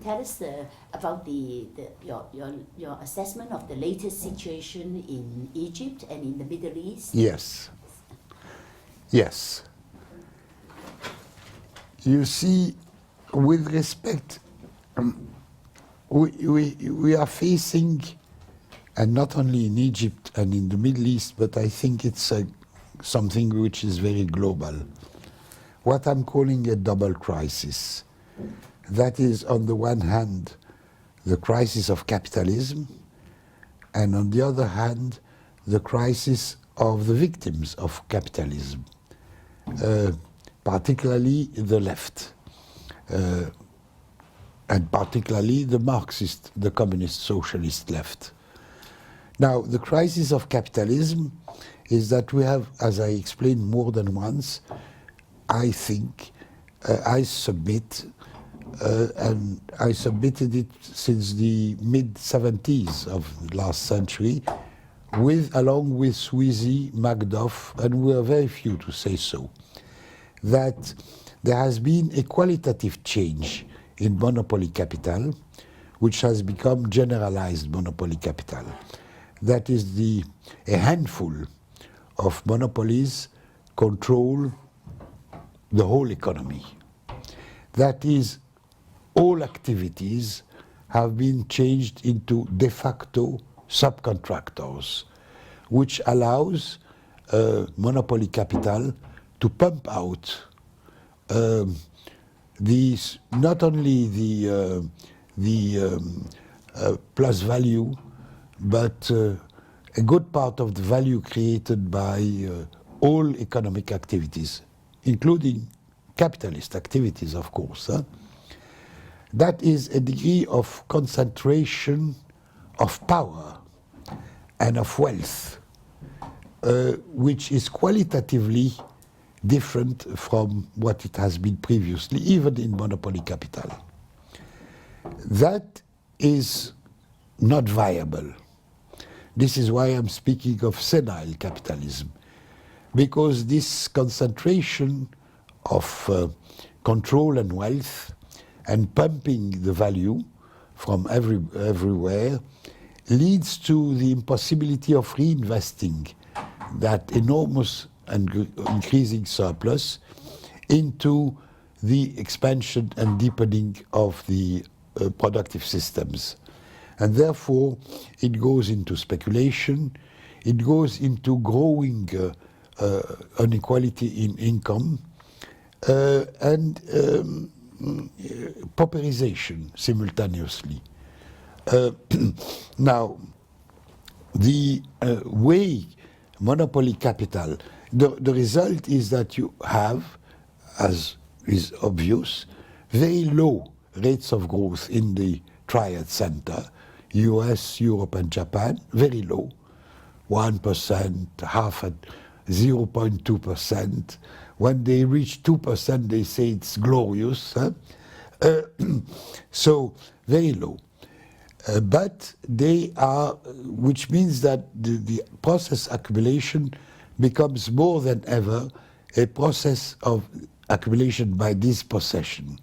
tell us about your assessment of the latest situation in Egypt and in the Middle East? Yes. Yes. You see, with respect, we are facing, and not only in Egypt and in the Middle East, but I think it's something which is very global, what I'm calling a double crisis. That is, on the one hand, the crisis of capitalism, and on the other hand, the crisis of the victims of capitalism, particularly the left, and particularly the Marxist, the communist socialist left. Now, the crisis of capitalism is that we have, as I explained more than once, I think, I submit, and I submitted it since the mid-70s of last century, along with Sweezy, Macduff, and we are very few to say so, that there has been a qualitative change in monopoly capital, which has become generalized monopoly capital. That is, a handful of monopolies control the whole economy. That is, all activities have been changed into de facto subcontractors, which allows monopoly capital to pump out not only the plus value, but a good part of the value created by all economic activities, including capitalist activities, of course. That is a degree of concentration of power and of wealth, which is qualitatively different from what it has been previously, even in monopoly capital. That is not viable. This is why I'm speaking of senile capitalism, because this concentration of control and wealth and pumping the value from everywhere leads to the impossibility of reinvesting that enormous and increasing surplus into the expansion and deepening of the productive systems. And therefore, it goes into speculation, it goes into growing inequality in income, and pauperization simultaneously. Now, the way monopoly capital, the result is that you have, as is obvious, very low rates of growth in the triad center, US, Europe, and Japan, very low, 1%, 0.2%. When they reach 2%, they say it's glorious. So very low. But they are, which means that the process accumulation becomes more than ever a process of accumulation by dispossession.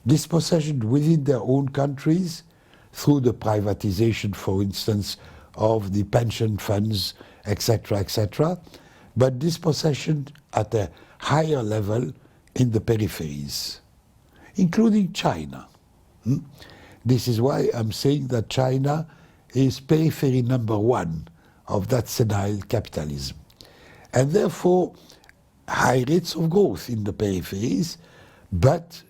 Dispossession within their own countries through the privatization, for instance, of the pension funds, etc., but dispossession at a higher level in the peripheries, including China. This is why I'm saying that China is periphery number one of that senile capitalism. And therefore, high rates of growth in the peripheries, but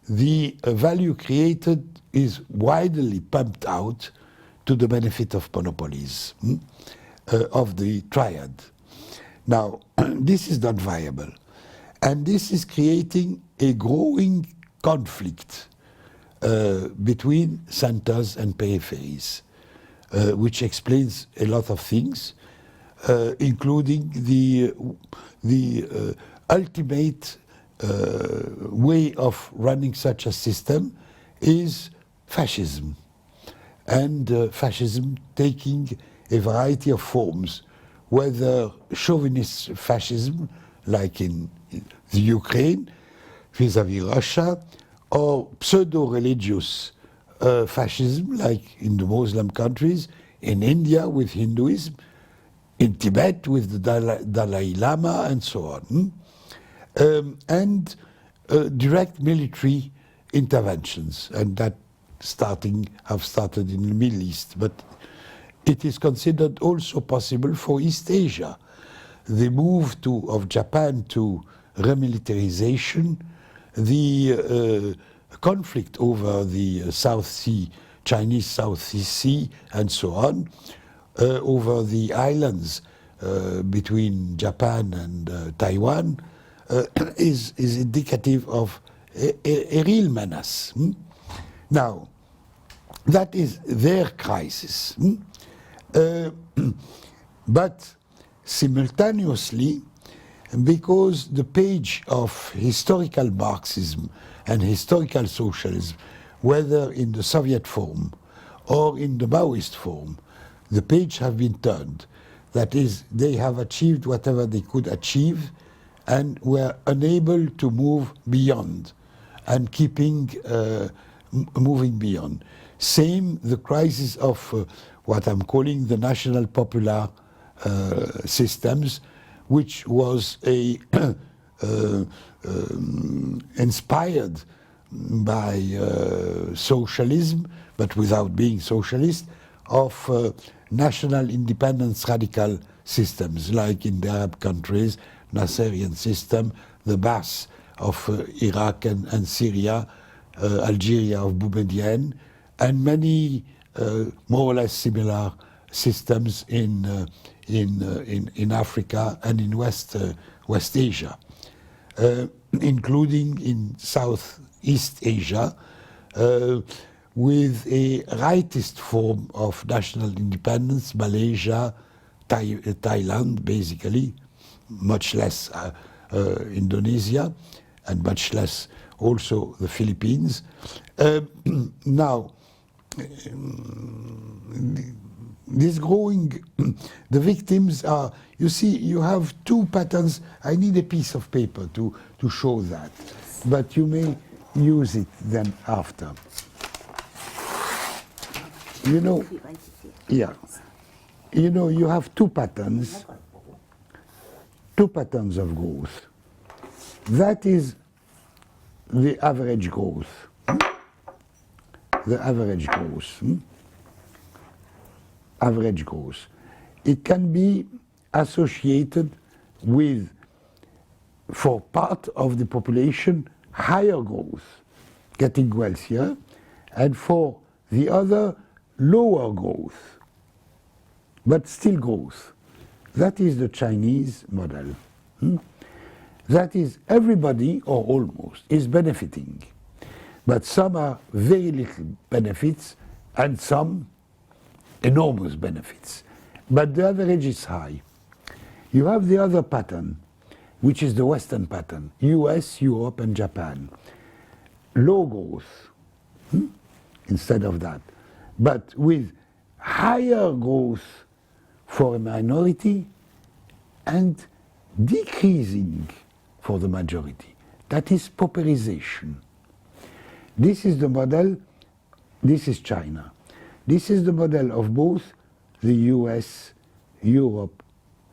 the value created is widely pumped out to the benefit of monopolies, of the triad. Now, this is not viable. And this is creating a growing conflict between centers and peripheries, which explains a lot of things, including the ultimate way of running such a system is fascism. And fascism taking a variety of forms, whether chauvinist fascism, like in the Ukraine, vis-à-vis Russia, or pseudo-religious fascism, like in the Muslim countries, in India with Hinduism, in Tibet with the Dalai Lama, and so on. And direct military interventions, and that have started in the Middle East. But it is considered also possible for East Asia. The move of Japan to remilitarization, the conflict over the South Sea, Chinese South Sea, and so on, over the islands between Japan and Taiwan, is indicative of a real menace. Now, that is their crisis. But simultaneously, because the page of historical Marxism and historical socialism, whether in the Soviet form or in the Maoist form, the page have been turned. That is, they have achieved whatever they could achieve and were unable to move beyond and moving beyond. Same, the crisis of what I'm calling the national popular systems, which was inspired by socialism, but without being socialist, of national independence radical systems, like in the Arab countries, Naserian system, the Ba'ath of Iraq and Syria, Algeria of Boumediene, and many more or less similar systems in Africa and in West Asia, including in Southeast Asia, with a rightist form of national independence, Malaysia, Thailand, basically, much less Indonesia, and much less also the Philippines. Now, this growing, the victims are, you see, you have two patterns. I need a piece of paper to show that, but you may use it then after. You know, yeah, you know, you have two patterns of growth. That is the average growth. The average growth. Average growth. It can be associated with, for part of the population, higher growth, getting wealthier, and for the other, lower growth, but still growth. That is the Chinese model. That is, everybody, or almost, is benefiting. But some are very little benefits, and some enormous benefits. But the average is high. You have the other pattern, which is the Western pattern, US, Europe, and Japan. Low growth, instead of that. But with higher growth for a minority and decreasing for the majority. That is pauperization. This is the model, this is China. This is the model of both the US, Europe,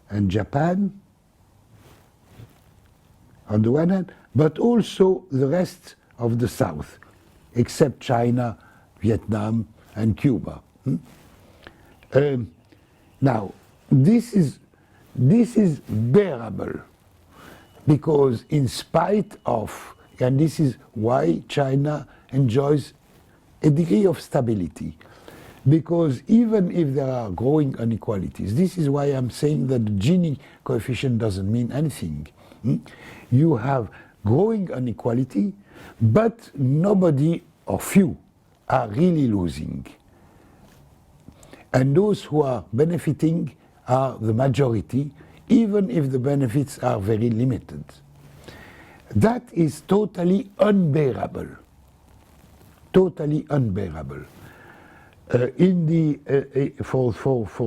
and Japan, on the one hand, but also the rest of the South, except China, Vietnam, and Cuba. Now, this is bearable, because in spite of, and this is why China enjoys a degree of stability, because even if there are growing inequalities, this is why I'm saying that the Gini coefficient doesn't mean anything. You have growing inequality, but nobody or few are really losing. And those who are benefiting are the majority, even if the benefits are very limited. That is totally unbearable. Totally unbearable. For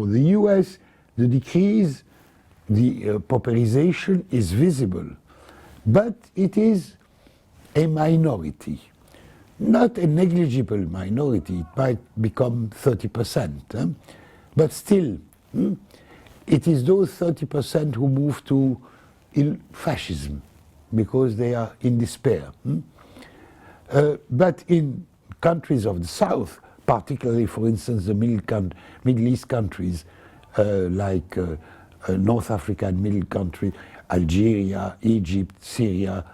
the US, the decrease, the pauperization is visible, but it is a minority. not a negligible minority. It might become 30%, but still, it is those 30% who move to fascism because they are in despair. But in countries of the South, particularly, for instance, the Middle East countries like North Africa and Middle countries, Algeria, Egypt, Syria,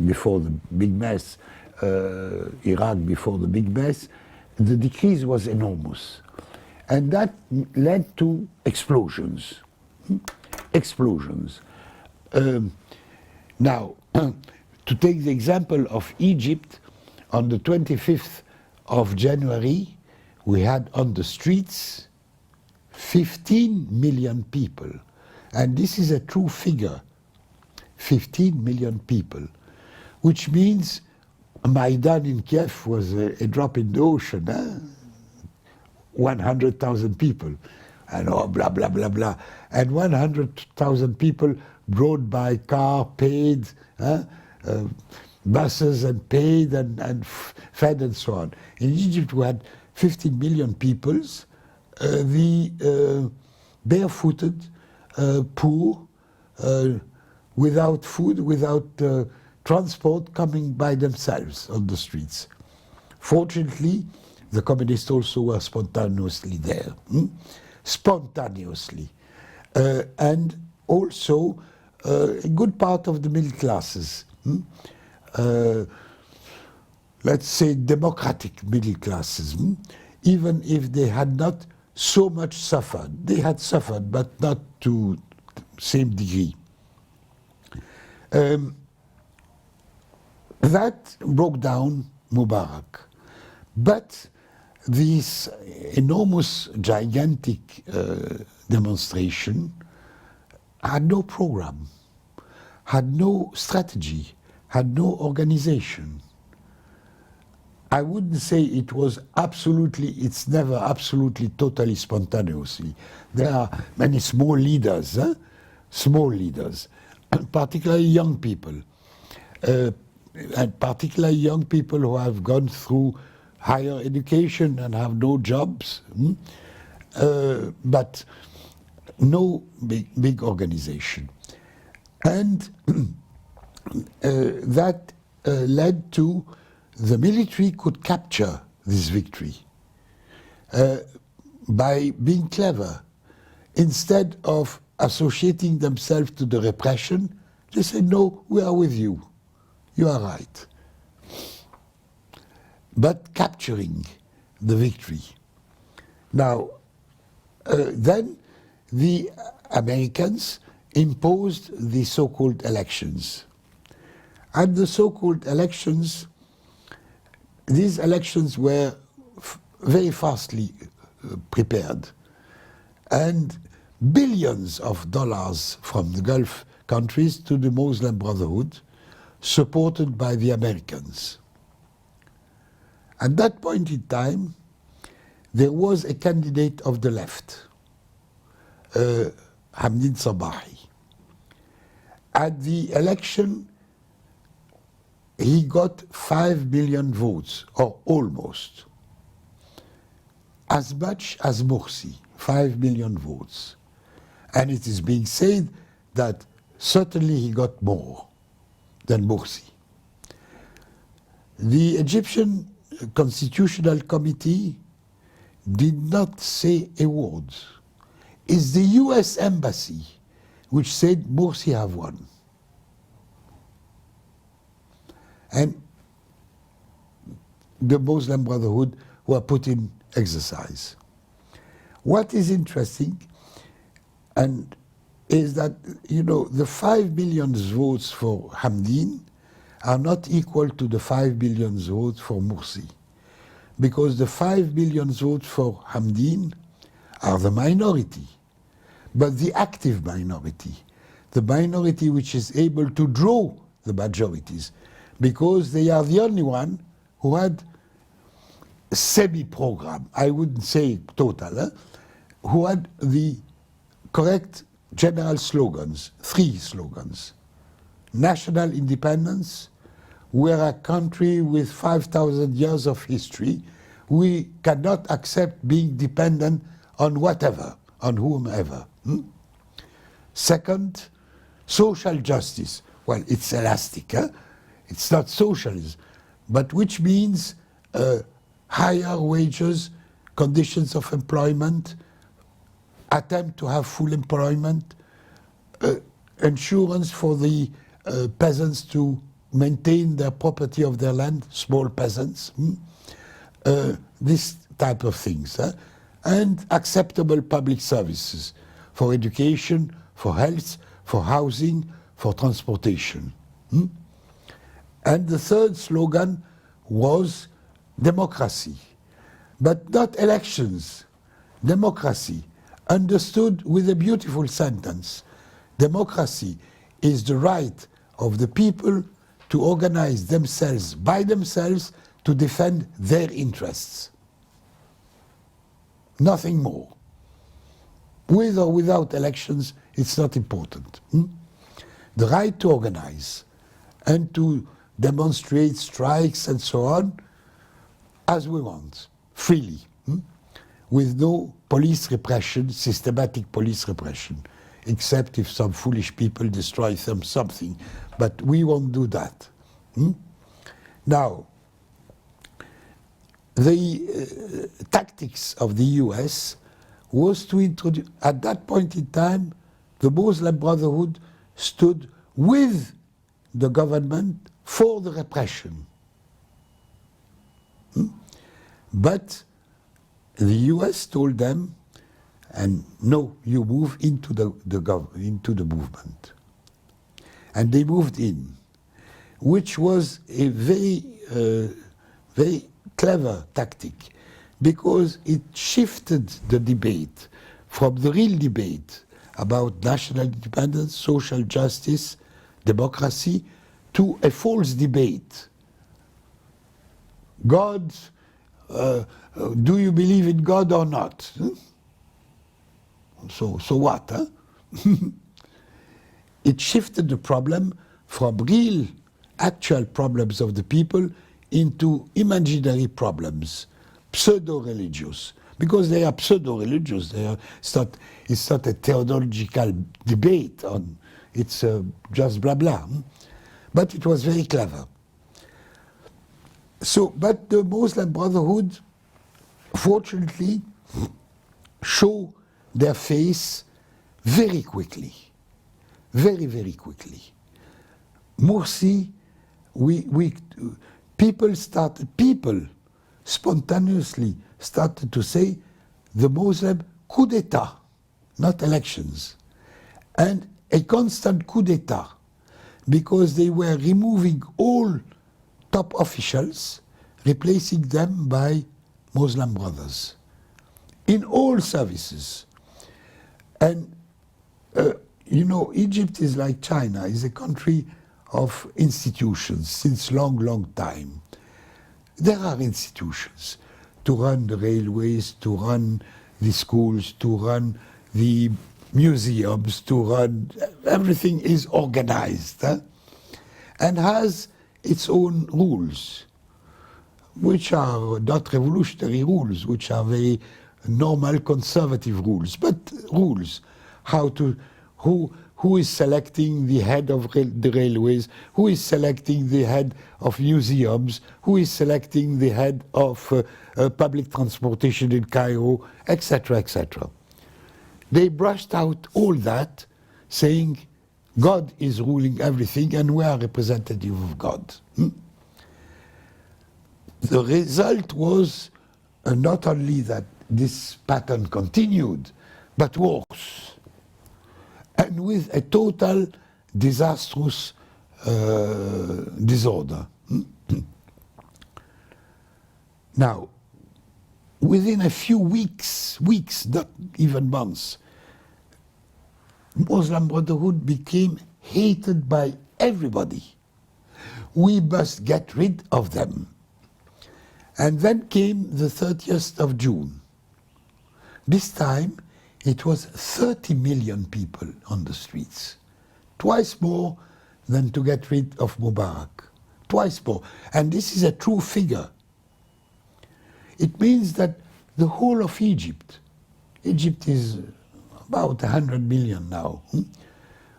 before the big mess, Iraq before the big mess, the decrease was enormous. And that led to explosions. Explosions. Now, to take the example of Egypt, on the 25th of January, we had on the streets 15 million people. And this is a true figure, 15 million people, which means Maidan in Kiev was a drop in the ocean, 100,000 people, and blah, blah, blah, blah. And 100,000 people brought by car, paid, buses and paid and fed and so on. In Egypt we had 15 million peoples, the barefooted, poor, without food, without transport, coming by themselves on the streets. Fortunately, the communists also were spontaneously there. Spontaneously. And also a good part of the middle classes. Let's say democratic middle classes, even if they had not so much suffered. They had suffered, but not to the same degree. That broke down Mubarak. But this enormous, gigantic demonstration had no program, had no strategy, had no organization. I wouldn't say it was absolutely, it's never absolutely, totally spontaneously. There are many small leaders, particularly young people, and particularly young people who have gone through higher education and have no jobs, but no big organization. And that led to the military could capture this victory by being clever. Instead of associating themselves to the repression, they said, no, we are with you. You are right. But capturing the victory. Now, then the Americans imposed the so-called elections. And the so-called elections, these elections were very fastly prepared. And billions of dollars from the Gulf countries to the Muslim Brotherhood, supported by the Americans. At that point in time, there was a candidate of the left, Hamdin Sabahi. At the election, he got 5 million votes, or almost. As much as Morsi, 5 million votes. And it is being said that certainly he got more than Morsi. The Egyptian Constitutional Committee did not say a word. It's the US Embassy which said Morsi have won. And the Muslim Brotherhood were put in exercise. What is interesting and is that, you know, the 5 million votes for Hamdin are not equal to the 5 billion votes for Morsi. Because the 5 billion votes for Hamdin are the minority, but the active minority, the minority which is able to draw the majorities, because they are the only one who had semi-program, I wouldn't say total, who had the correct general slogans, 3 slogans: national independence, We're a country with 5,000 years of history. We cannot accept being dependent on whatever, on whomever. Second, social justice. Well, it's elastic. It's not socialism, but which means higher wages, conditions of employment, attempt to have full employment, insurance for the peasants to maintain their property of their land, small peasants, this type of things, and acceptable public services for education, for health, for housing, for transportation. And the third slogan was democracy, but not elections, democracy, understood with a beautiful sentence. Democracy is the right of the people to organize themselves by themselves to defend their interests. Nothing more. With or without elections, it's not important. The right to organize and to demonstrate strikes and so on as we want, freely, with no police repression, systematic police repression, except if some foolish people destroy something. But we won't do that. Now, the tactics of the US was to introduce, at that point in time, the Muslim Brotherhood stood with the government for the repression. But the US told them, and no, you move into the movement. And they moved in, which was a very, very clever tactic, because it shifted the debate from the real debate about national independence, social justice, democracy, to a false debate. God, do you believe in God or not? So what? It shifted the problem from real, actual problems of the people into imaginary problems, pseudo-religious, because they are pseudo-religious. It's not a theological debate. It's just blah blah. But it was very clever. So, but the Muslim Brotherhood, fortunately, show their face very quickly, very, very quickly. Morsi, people spontaneously started to say the Muslim coup d'etat, not elections, and a constant coup d'etat, because they were removing all top officials, replacing them by Muslim brothers in all services. And you know, Egypt is like China, is a country of institutions since long, long time. There are institutions to run the railways, to run the schools, to run the museums, to run, everything is organized, and has its own rules, which are not revolutionary rules, which are very normal conservative rules, but rules, who is selecting the head of the railways, who is selecting the head of museums, who is selecting the head of public transportation in Cairo, etc., etc. They brushed out all that, saying God is ruling everything and we are representative of God. The result was not only that this pattern continued, but worse, and with a total disastrous disorder. Now, within a few weeks, not even months, Muslim Brotherhood became hated by everybody. We must get rid of them. And then came the 30th of June. This time, it was 30 million people on the streets, twice more than to get rid of Mubarak, twice more. And this is a true figure. It means that the whole of Egypt is about 100 million now.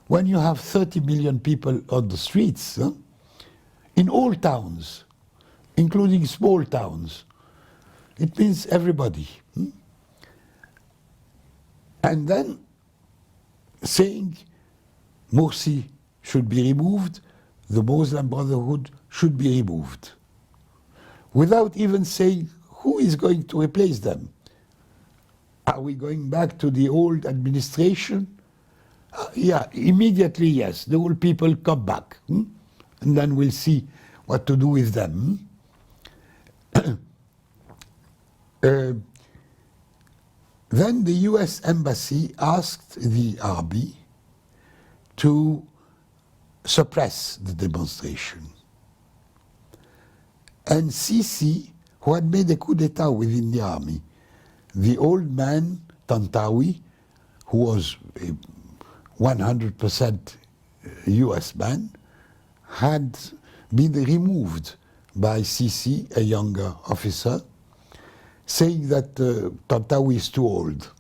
When you have 30 million people on the streets, in all towns, including small towns, it means everybody. And then saying Morsi should be removed, the Muslim Brotherhood should be removed, without even saying who is going to replace them. Are we going back to the old administration? Yeah, immediately yes, the old people come back. And then we'll see what to do with them. Then the US embassy asked the army to suppress the demonstration. And Sisi, who had made a coup d'etat within the army, the old man, Tantawi, who was a 100% US man, had been removed by Sisi, a younger officer, saying that Tantawi is too old,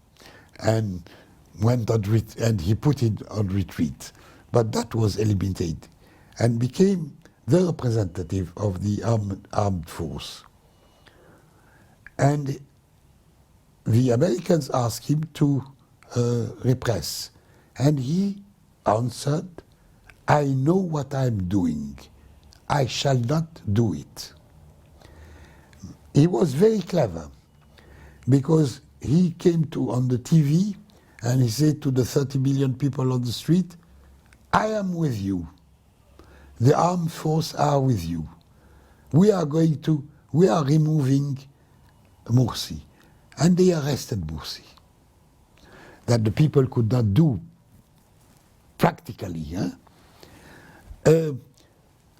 and went on and he put it on retreat. But that was eliminated and became the representative of the armed force. And the Americans asked him to repress. And he answered, I know what I'm doing. I shall not do it. He was very clever, because he came on the TV and he said to the 30 million people on the street, I am with you. The armed force are with you. We are removing Morsi. And they arrested Morsi. That the people could not do practically.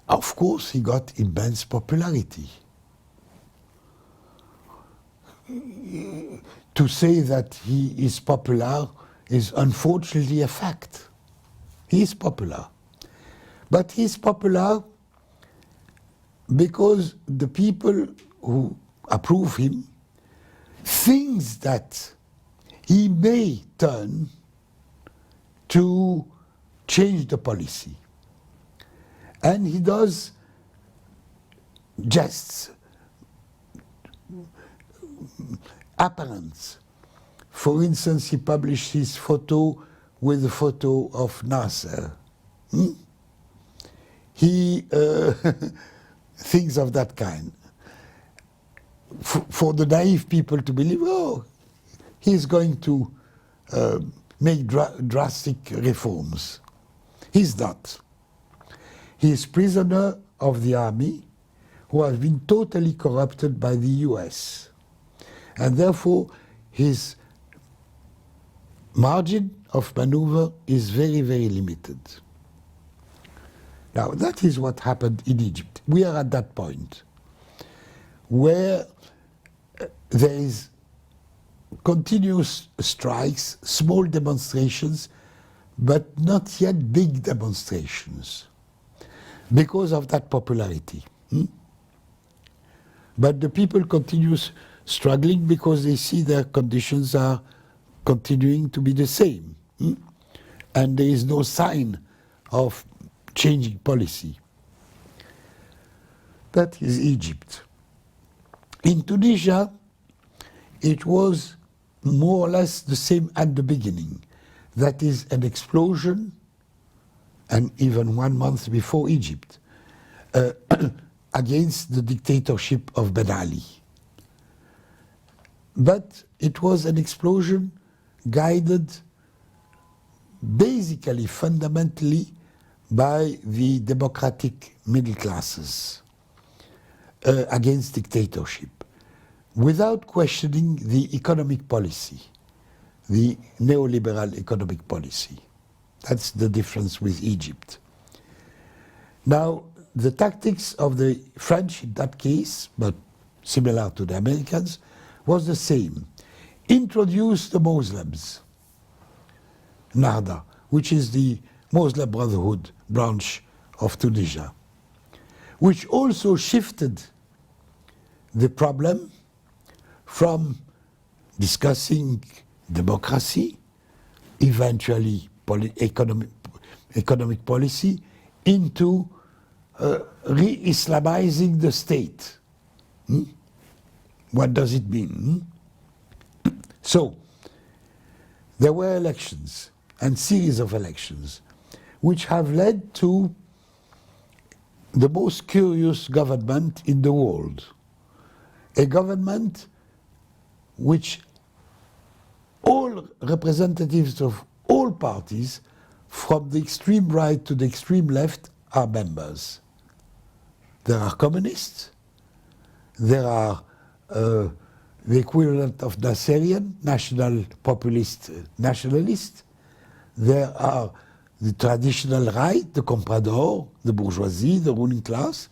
Of course, he got immense popularity. To say that he is popular is unfortunately a fact. He is popular. But he is popular because the people who approve him think that he may turn to change the policy. And he does jests, appearance. For instance, he published his photo with the photo of Nasser. He things of that kind. For the naive people to believe, oh, he's going to make drastic reforms. He's not. He is prisoner of the army who has been totally corrupted by the US. And therefore, his margin of maneuver is very, very limited. Now, that is what happened in Egypt. We are at that point where there is continuous strikes, small demonstrations, but not yet big demonstrations because of that popularity. But the people continue struggling because they see their conditions are continuing to be the same. And there is no sign of changing policy. That is Egypt. In Tunisia, it was more or less the same at the beginning. That is an explosion, and even 1 month before Egypt, against the dictatorship of Ben Ali. But it was an explosion guided basically, fundamentally, by the democratic middle classes against dictatorship, without questioning the economic policy, the neoliberal economic policy. That's the difference with Egypt. Now, the tactics of the French in that case, but similar to the Americans, was the same. Introduce the Muslims, Nahda, which is the Muslim Brotherhood branch of Tunisia, which also shifted the problem from discussing democracy, eventually economic policy, into re-Islamizing the state. What does it mean? So, there were elections and series of elections which have led to the most curious government in the world. A government which all representatives of all parties, from the extreme right to the extreme left, are members. There are communists, there are the equivalent of Syrian, national populist nationalists, there are the traditional right, the comprador, the bourgeoisie, the ruling class,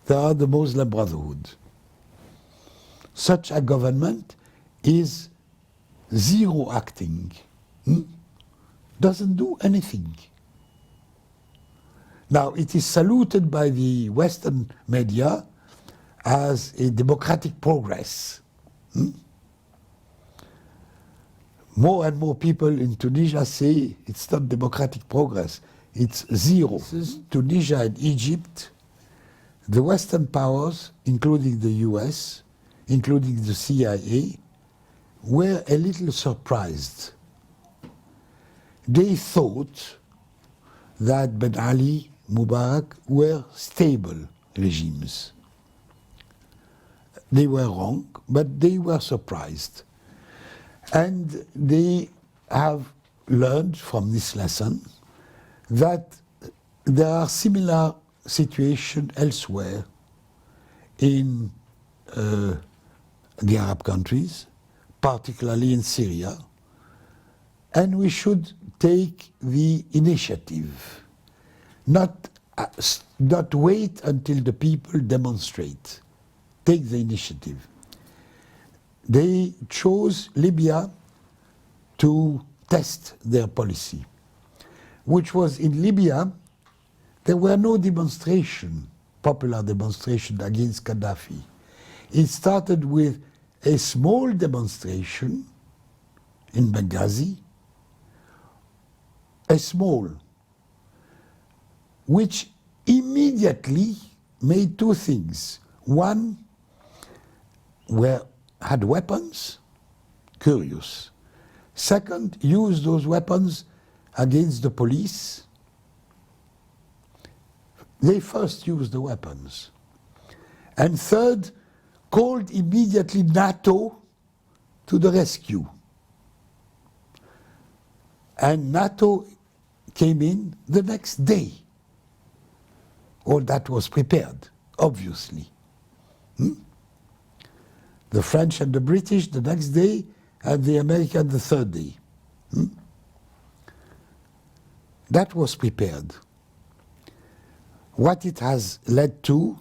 there are the Muslim Brotherhood. Such a government is zero acting, doesn't do anything. Now, it is saluted by the Western media as a democratic progress. More and more people in Tunisia say it's not democratic progress, it's zero. Tunisia and Egypt, the Western powers, including the US, including the CIA, were a little surprised. They thought that Ben Ali, Mubarak were stable regimes. They were wrong, but they were surprised. And they have learned from this lesson that there are similar situations elsewhere in the Arab countries, particularly in Syria, and we should take the initiative, not wait until the people demonstrate. Take the initiative. They chose Libya to test their policy, which was in Libya, there were no popular demonstration against Gaddafi. It started with a small demonstration in Benghazi, which immediately made two things. One, had weapons, curious. Second, used those weapons against the police. They first used the weapons. And third, called immediately NATO to the rescue. And NATO came in the next day. All that was prepared, obviously. The French and the British the next day, and the American the third day. That was prepared. What it has led to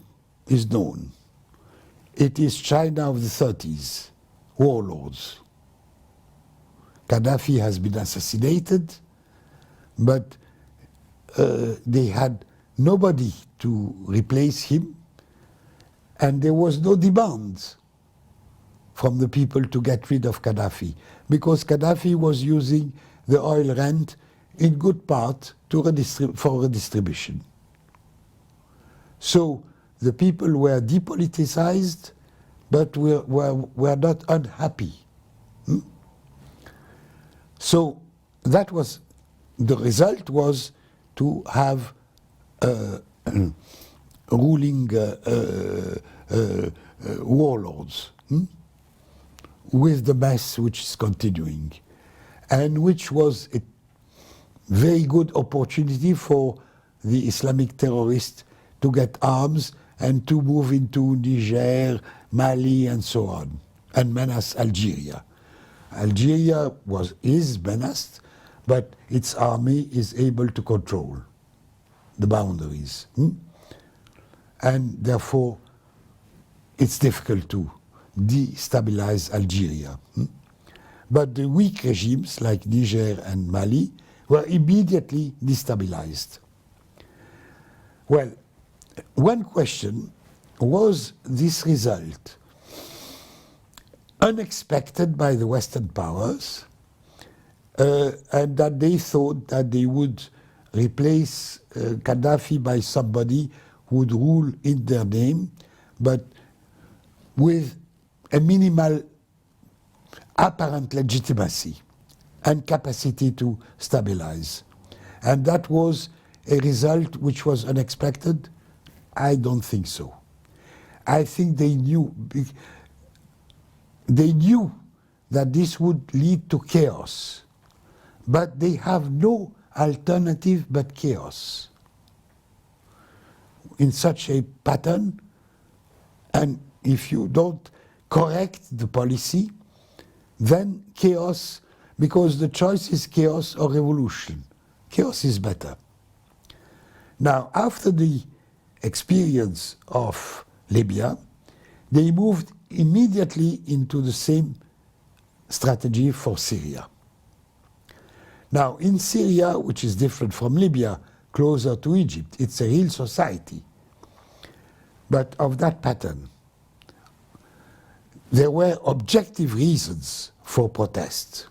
is known. It is China of the 30s, warlords. Gaddafi has been assassinated, but they had nobody to replace him, and there was no demand from the people to get rid of Gaddafi, because Gaddafi was using the oil rent in good part for redistribution. So the people were depoliticized, but were not unhappy. So that was, the result was to have ruling warlords with the mess which is continuing, and which was a very good opportunity for the Islamic terrorists to get arms and to move into Niger, Mali, and so on, and menace Algeria. Algeria is menaced, but its army is able to control the boundaries. And therefore, it's difficult to destabilize Algeria. But the weak regimes like Niger and Mali were immediately destabilized. Well, one question, was this result unexpected by the Western powers, and that they thought that they would replace Gaddafi by somebody who would rule in their name, but with a minimal apparent legitimacy and capacity to stabilize. And that was a result which was unexpected? I don't think so. I think they knew that this would lead to chaos, but they have no alternative but chaos in such a pattern. And if you don't correct the policy, then chaos, because the choice is chaos or revolution. Chaos is better. Now, after the experience of Libya, they moved immediately into the same strategy for Syria. Now, in Syria, which is different from Libya, closer to Egypt, it's a real society, but of that pattern. There were objective reasons for protest.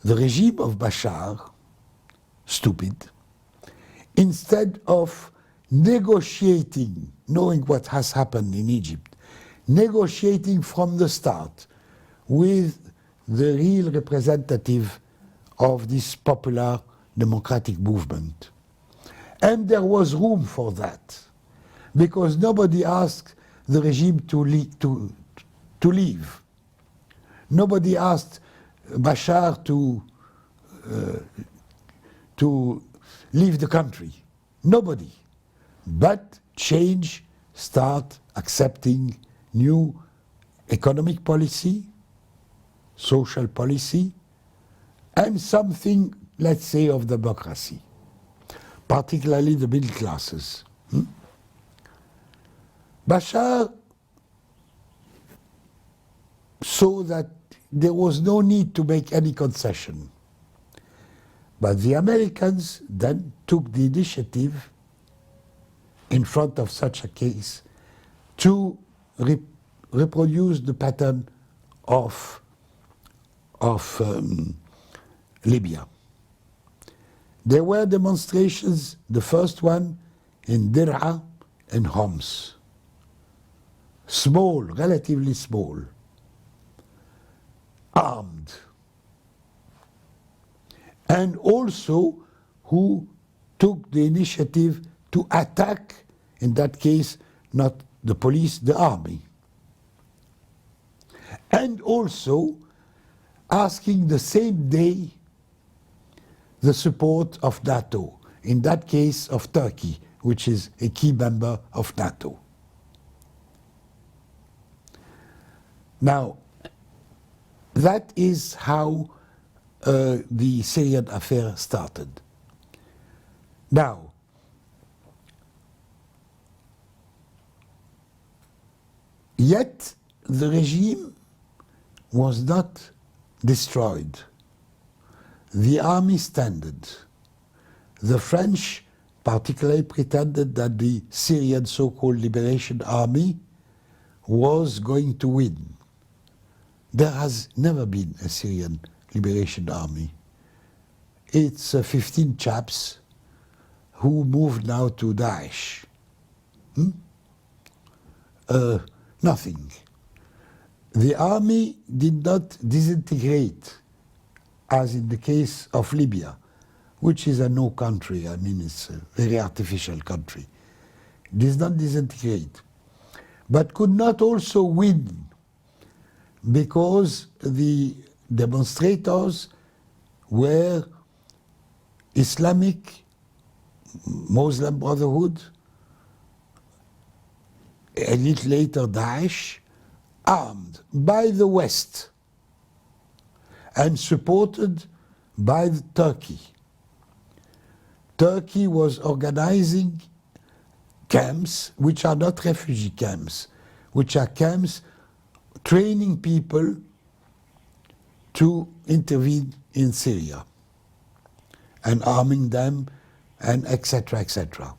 The regime of Bashar, stupid, instead of negotiating, knowing what has happened in Egypt, negotiating from the start with the real representative of this popular democratic movement. And there was room for that, because nobody asked the regime to leave. Nobody asked Bashar to leave the country. Nobody. But change, start accepting new economic policy, social policy, and something, let's say, of democracy, particularly the middle classes. Bashar saw that there was no need to make any concession. But the Americans then took the initiative in front of such a case to reproduce the pattern of Libya. There were demonstrations, the first one in Dir'a and Homs. Small, relatively small, armed. And also who took the initiative to attack, in that case, not the police, the army. And also asking the same day the support of NATO, in that case of Turkey, which is a key member of NATO. Now, that is how the Syrian affair started. Now, yet the regime was not destroyed. The army standed. The French particularly pretended that the Syrian so-called Liberation Army was going to win. There has never been a Syrian Liberation Army. It's 15 chaps who moved now to Daesh. Nothing. The army did not disintegrate, as in the case of Libya, which is a no country. I mean, it's a very artificial country. It does not disintegrate, but could not also win, because the demonstrators were Islamic Muslim Brotherhood, a little later Daesh, armed by the West and supported by Turkey. Turkey was organizing camps which are not refugee camps, which are camps training people to intervene in Syria and arming them, and etc., etc.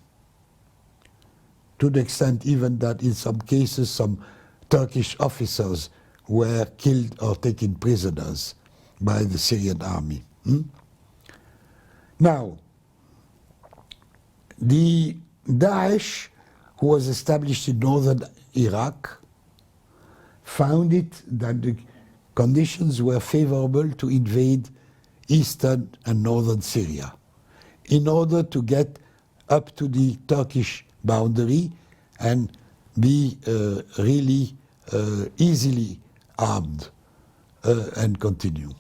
to the extent even that in some cases some Turkish officers were killed or taken prisoners by the Syrian army. Now, the Daesh, who was established in northern Iraq, found it that the conditions were favorable to invade eastern and northern Syria in order to get up to the Turkish boundary and be really easily armed and continue.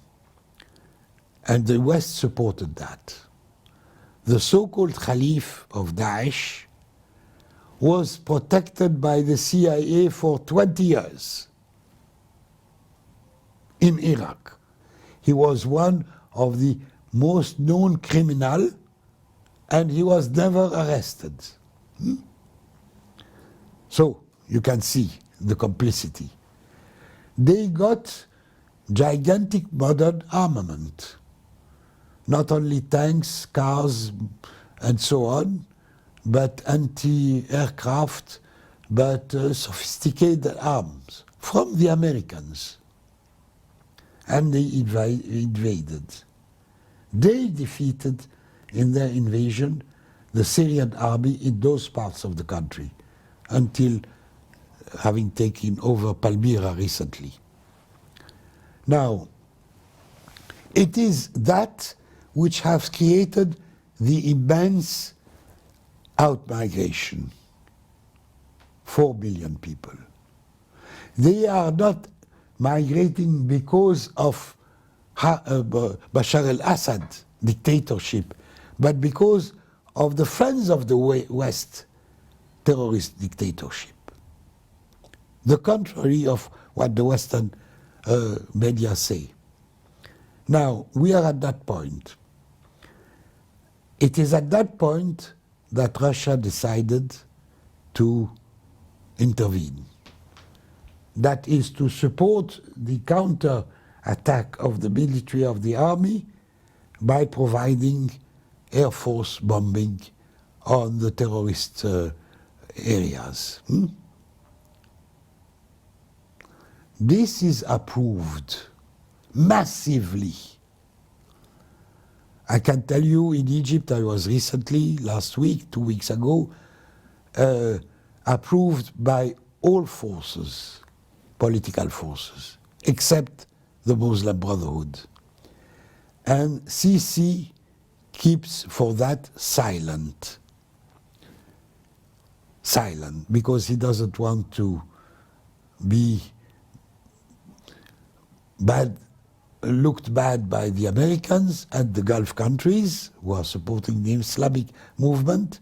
And the West supported that. The so-called Caliph of Daesh was protected by the CIA for 20 years in Iraq. He was one of the most known criminal, and he was never arrested. So you can see the complicity. They got gigantic modern armament, not only tanks, cars, and so on, but anti-aircraft, but sophisticated arms from the Americans. And they invaded. They defeated in their invasion the Syrian army in those parts of the country until having taken over Palmyra recently. Now, it is that which has created the immense outmigration. 4 billion people. They are not migrating because of Bashar al-Assad dictatorship, but because of the friends of the West terrorist dictatorship. The contrary of what the Western media say. Now, we are at that point. It is at that point that Russia decided to intervene. That is to support the counter-attack of the military of the army by providing air force bombing on the terrorist areas. This is approved massively. I can tell you in Egypt, I was recently, last week, 2 weeks ago, approved by all forces, political forces, except the Muslim Brotherhood. And Sisi keeps for that silent, because he doesn't want to be looked bad by the Americans and the Gulf countries who are supporting the Islamic movement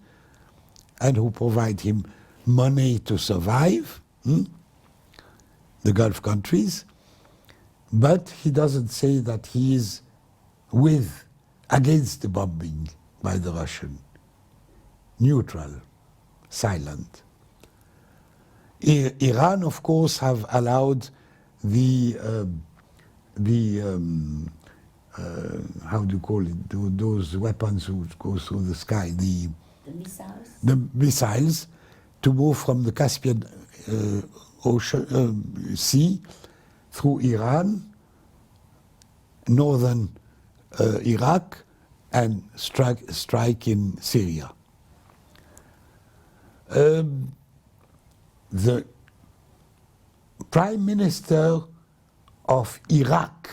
and who provide him money to survive, the Gulf countries. But he doesn't say that he is against the bombing by the Russian. Neutral, silent. Iran, of course, have allowed the how do you call it? Those weapons who go through the sky, the missiles? The missiles to move from the Caspian Sea through Iran, northern Iraq, and strike in Syria. The Prime Minister of Iraq,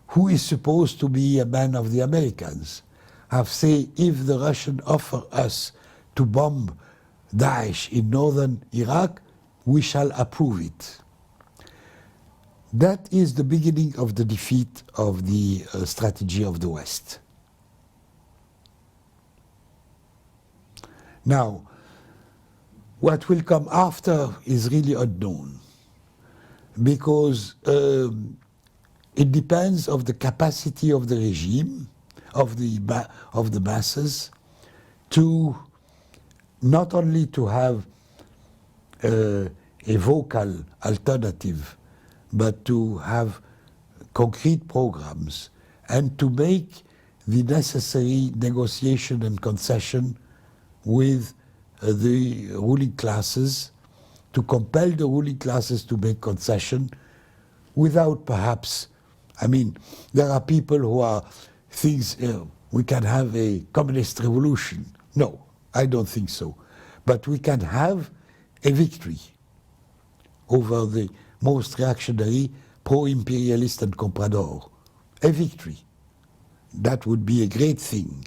who is supposed to be a man of the Americans, have said if the Russians offer us to bomb Daesh in northern Iraq, we shall approve it. That is the beginning of the defeat of the strategy of the West. Now, what will come after is really unknown, because it depends on the capacity of the regime, of the masses, to not only to have a vocal alternative, but to have concrete programs and to make the necessary negotiation and concession with the ruling classes, to compel the ruling classes to make concession without perhaps, I mean, there are people who are things, we can have a communist revolution. No, I don't think so. But we can have a victory over the most reactionary, pro-imperialist and comprador. A victory. That would be a great thing.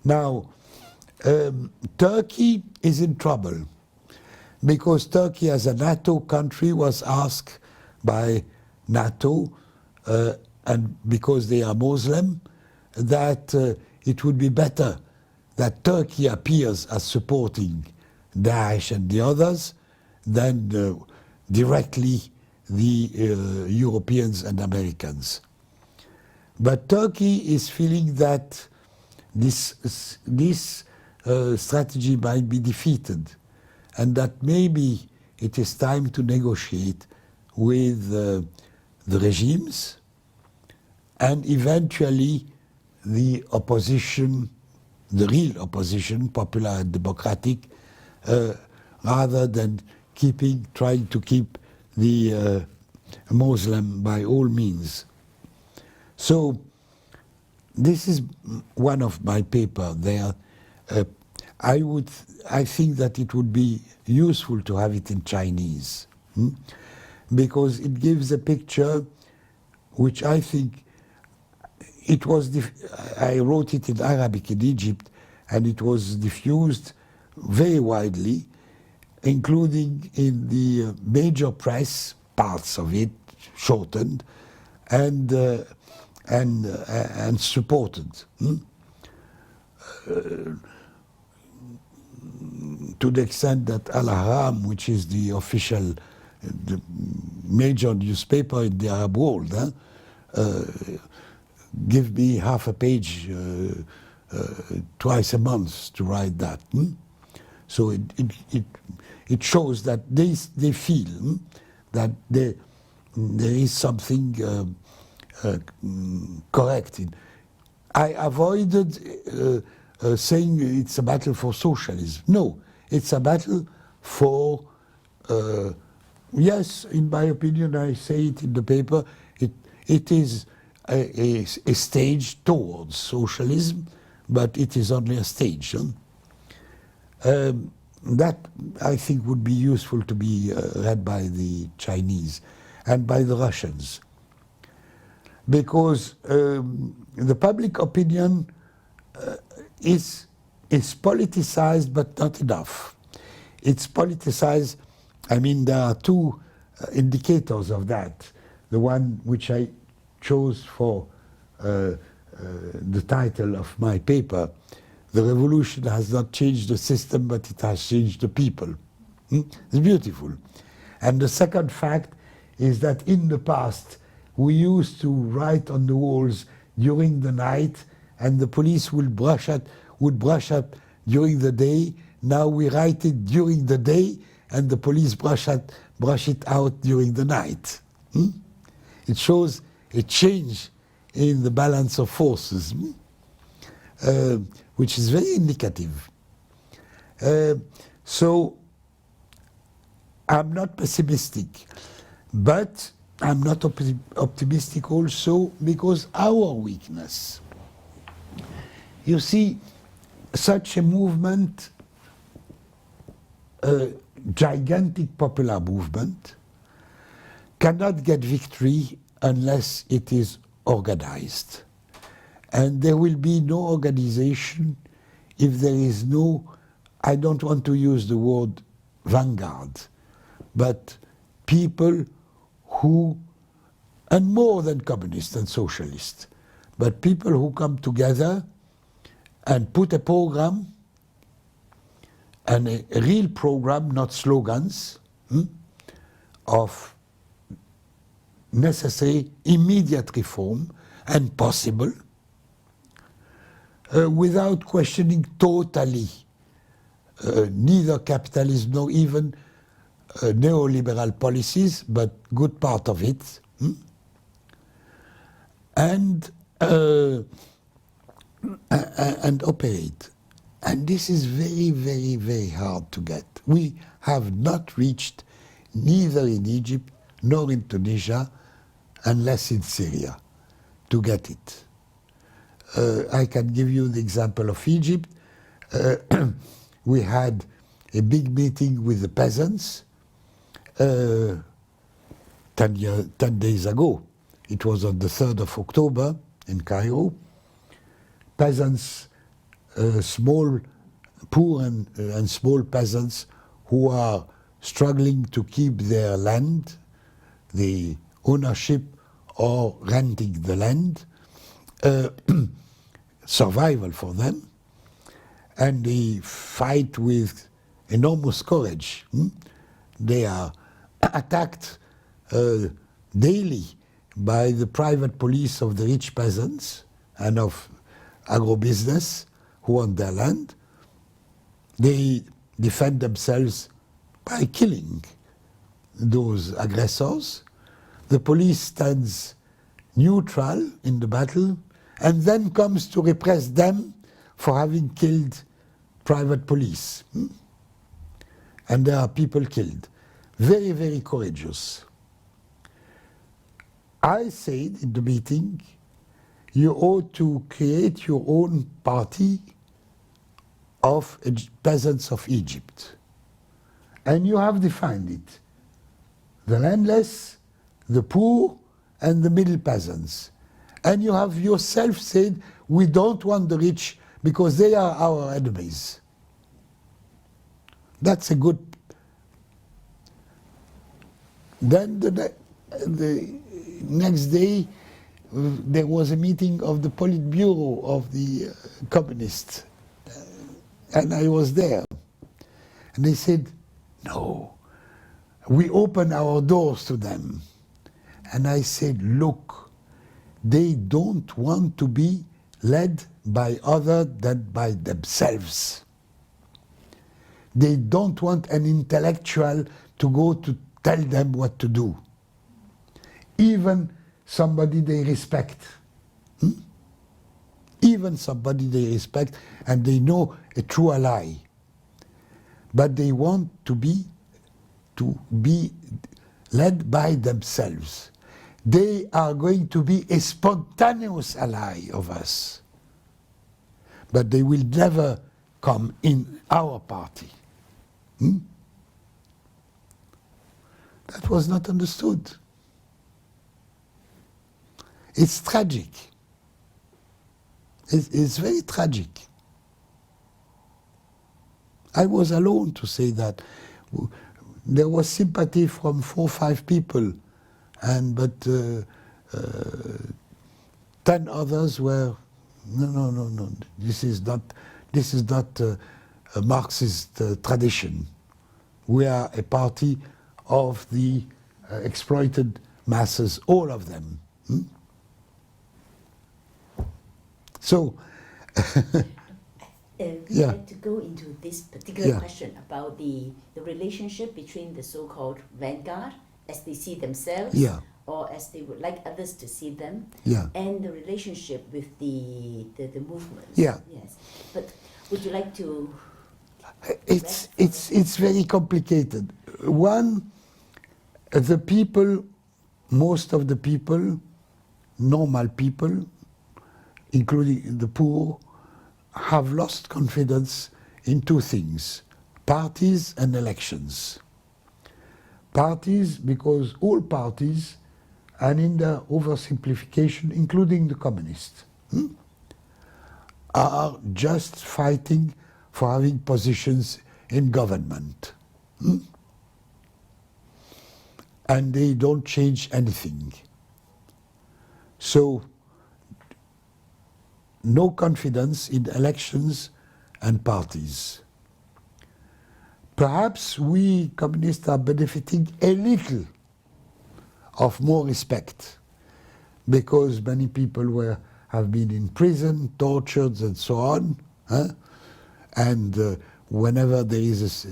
Now, Turkey is in trouble because Turkey, as a NATO country, was asked by NATO, and because they are Muslim, that it would be better that Turkey appears as supporting Daesh and the others than directly the Europeans and Americans. But Turkey is feeling that this strategy might be defeated, and that maybe it is time to negotiate with the regimes and eventually the opposition, the real opposition, popular and democratic, rather than trying to keep the Muslim by all means. So this is one of my paper there. I think that it would be useful to have it in Chinese, because it gives a picture which I think it was, I wrote it in Arabic in Egypt, and it was diffused very widely, including in the major press, parts of it shortened and supported. To the extent that Al-Ahram, which is the official, the major newspaper in the Arab world, give me half a page twice a month to write that. So it shows that they feel that there is something correct in. I avoided saying it's a battle for socialism. No, it's a battle for, yes, in my opinion, I say it in the paper, it is a stage towards socialism, but it is only a stage. That, I think, would be useful to be read by the Chinese and by the Russians. Because the public opinion is politicized, but not enough. It's politicized, I mean, there are two indicators of that. The one which I chose for the title of my paper, "The revolution has not changed the system, but it has changed the people." It's beautiful. And the second fact is that in the past, we used to write on the walls during the night, and the police would brush up during the day. Now we write it during the day, and the police brush it out during the night. It shows a change in the balance of forces, which is very indicative. So I'm not pessimistic, but I'm not optimistic also because our weakness. You see, such a movement, a gigantic popular movement, cannot get victory unless it is organized. And there will be no organization if there is no, I don't want to use the word vanguard, but people who, and more than communists and socialists, but people who come together and put a program, and a real program, not slogans, of necessary immediate reform and possible, without questioning totally neither capitalism nor even neoliberal policies, but good part of it, and operate. And this is very, very, very hard to get. We have not reached, neither in Egypt nor in Tunisia, unless in Syria, to get it. I can give you the example of Egypt. We had a big meeting with the peasants 10 days ago. It was on the 3rd of October in Cairo. Peasants, small, poor and small peasants who are struggling to keep their land, the ownership or renting the land, survival for them, and they fight with enormous courage. They are attacked daily by the private police of the rich peasants and of agribusiness who want their land. They defend themselves by killing those aggressors. The police stands neutral in the battle and then comes to repress them for having killed private police. And there are people killed. Very, very courageous. I said in the meeting, you ought to create your own party of peasants of Egypt. And you have defined it. The landless, the poor, and the middle peasants. And you have yourself said, we don't want the rich because they are our enemies. That's a good... Then the next day, there was a meeting of the Politburo of the communists. And I was there. And they said, no, we open our doors to them. And I said, look, they don't want to be led by other than by themselves. They don't want an intellectual to go to tell them what to do. Even somebody they respect. Even somebody they respect and they know a true ally. But they want to be led by themselves. They are going to be a spontaneous ally of us. But they will never come in our party. That was not understood. It's tragic. It's very tragic. I was alone to say that. There was sympathy from 4 or 5 people, but 10 others were no. This is not a Marxist tradition. We are a party of the exploited masses, all of them. So, we'd yeah. like to go into this particular Yeah. question about the relationship between the so-called vanguard, as they see themselves, Yeah. or as they would like others to see them, Yeah. and the relationship with the movements. Yeah. Yes. But would you like to? It's very complicated. One, the people, most of the people, normal people, including the poor, have lost confidence in 2 things: parties and elections. Parties, because all parties, and in the oversimplification, including the communists, are just fighting for having positions in government. And they don't change anything. So, no confidence in elections and parties. Perhaps we communists are benefiting a little of more respect because many people have been in prison, tortured and so on. And whenever there is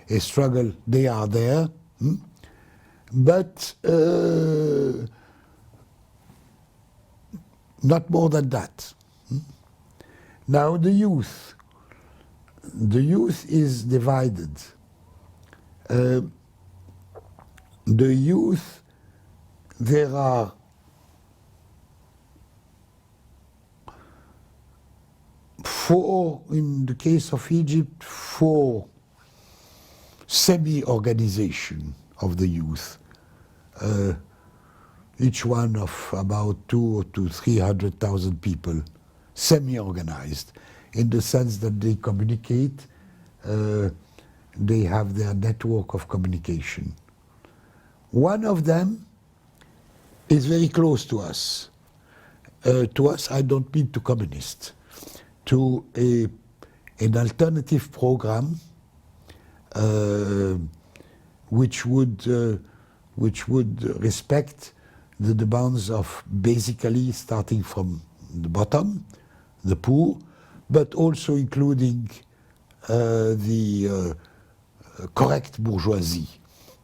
a struggle, they are there. But not more than that. Now the youth. the youth is divided. The youth, there are four, in the case of Egypt, four semi-organization of the youth, each one of about 200,000 to 300,000 people, semi-organized, in the sense that they communicate, they have their network of communication. One of them is very close to us. To us, I don't mean to communists, to an alternative program which would respect the demands of basically starting from the bottom, the poor, but also including the correct bourgeoisie,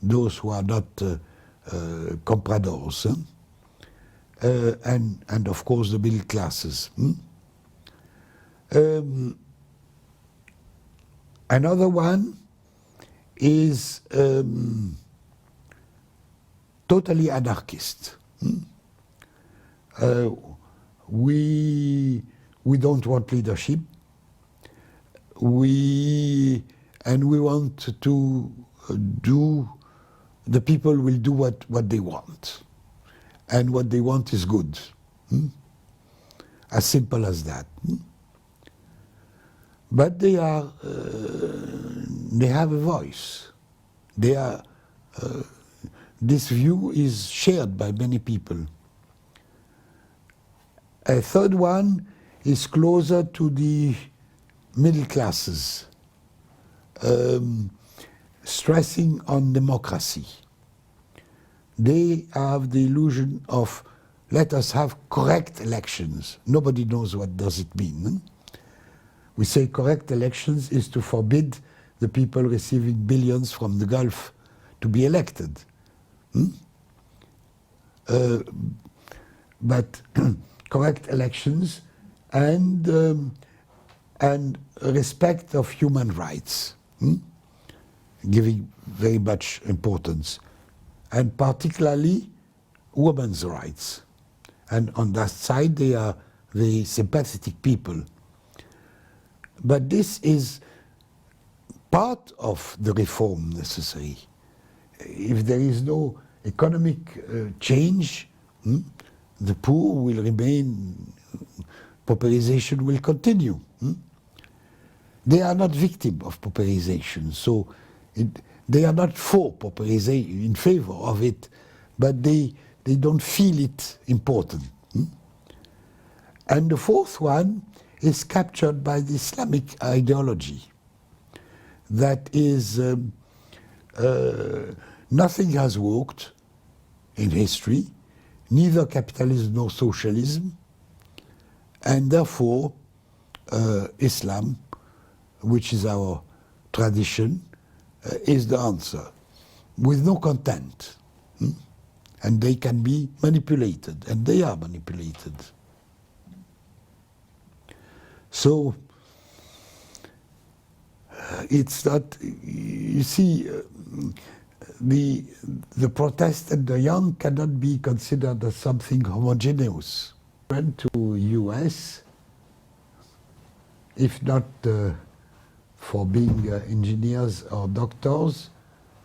those who are not compradors, and of course the middle classes. Another one is totally anarchist. We don't want leadership. We want to do, the people will do what they want. And what they want is good. As simple as that. But they have a voice. This view is shared by many people. A third one is closer to the middle classes, stressing on democracy. They have the illusion of, let us have correct elections. Nobody knows what does it mean. We say correct elections is to forbid the people receiving billions from the Gulf to be elected. But correct elections and respect of human rights, giving very much importance, and particularly women's rights. And on that side, they are very sympathetic people. But this is part of the reform necessary. If there is no economic change, the poor will remain, pauperization will continue. They are not victims of pauperization, so they are not for pauperization, in favor of it, but they don't feel it important. And the fourth one is captured by the Islamic ideology. That is, nothing has worked in history, neither capitalism nor socialism, and therefore Islam, which is our tradition, is the answer, with no content. And they can be manipulated, and they are manipulated. So it's not, you see, the protest and the young cannot be considered as something homogeneous. Went to US, if not for being engineers or doctors,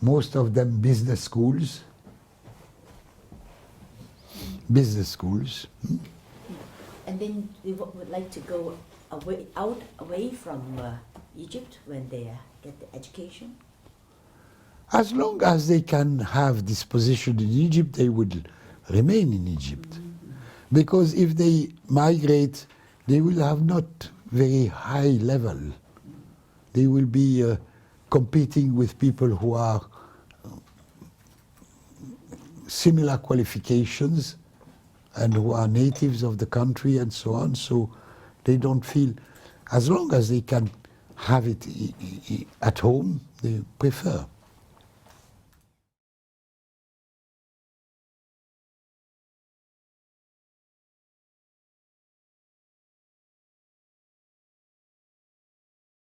most of them business schools. Business schools. And then we would like to go away from Egypt when they get the education? As long as they can have this position in Egypt, they would remain in Egypt. Because if they migrate, they will have not very high level. They will be competing with people who are similar qualifications and who are natives of the country and so on. So they don't feel, as long as they can have it at home, they prefer.